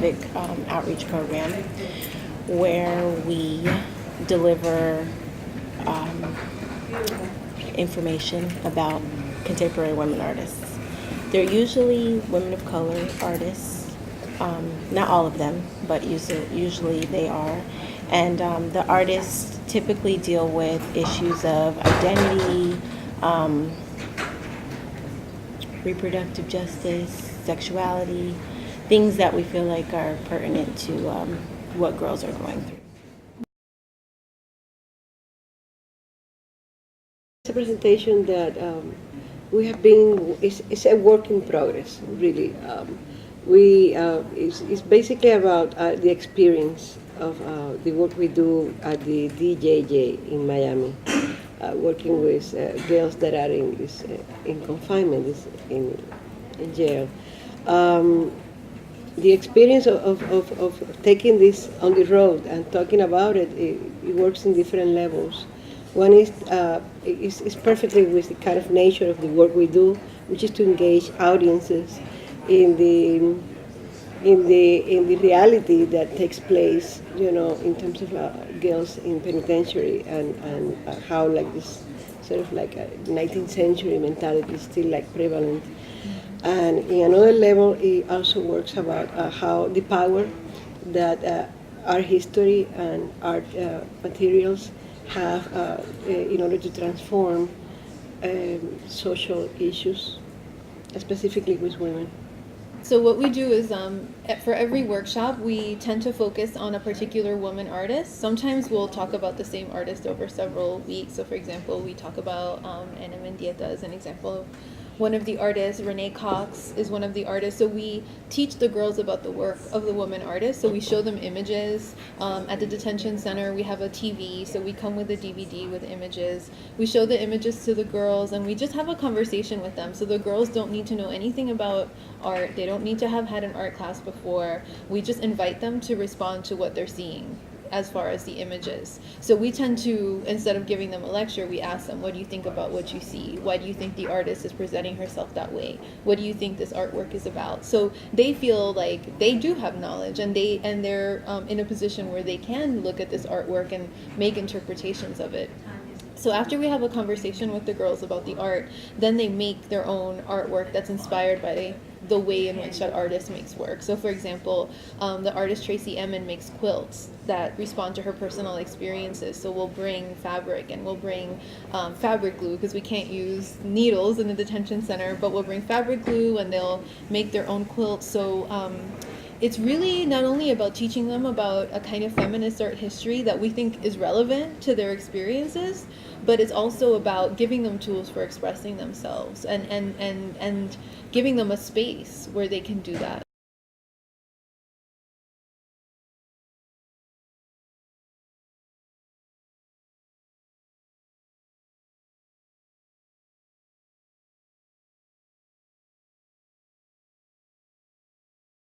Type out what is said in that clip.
civic outreach program where we deliver information about contemporary women artists. They're usually women of color artists, not all of them, but usually they are. And the artists typically deal with issues of identity, reproductive justice, sexuality, things that we feel like are pertinent to what girls are going through. It's a presentation that we have been, it's a work in progress, really. It's basically about the experience of the work we do at the DJJ in Miami, working with girls that are in confinement, in jail. The experience of taking this on the road and talking about it works in different levels. One is perfectly with the kind of nature of the work we do, which is to engage audiences in the reality that takes place, in terms of girls in penitentiary and how like this sort of like a 19th century mentality is still like prevalent. And in another level, it also works about how the power that art history and art materials have in order to transform social issues, specifically with women. So what we do is, for every workshop, we tend to focus on a particular woman artist. Sometimes we'll talk about the same artist over several weeks. So for example, we talk about Ana Mendieta as an example of one of the artists. Renee Cox is one of the artists. So we teach the girls about the work of the woman artist. So we show them images. At the detention center, we have a TV. So we come with a DVD with images. We show the images to the girls, and we just have a conversation with them. So the girls don't need to know anything about art. They don't need to have had an art class before. We just invite them to respond to what they're seeing as far as the images. So we tend to, instead of giving them a lecture, we ask them, what do you think about what you see? Why do you think the artist is presenting herself that way? What do you think this artwork is about? So they feel like they do have knowledge, and they're in a position where they can look at this artwork and make interpretations of it. So after we have a conversation with the girls about the art, then they make their own artwork that's inspired by the way in which that artist makes work. So for example, the artist Tracy Emin makes quilts that respond to her personal experiences. So we'll bring fabric, and we'll bring fabric glue, because we can't use needles in the detention center, but we'll bring fabric glue, and they'll make their own quilts. So it's really not only about teaching them about a kind of feminist art history that we think is relevant to their experiences, but it's also about giving them tools for expressing themselves and giving them a space where they can do that.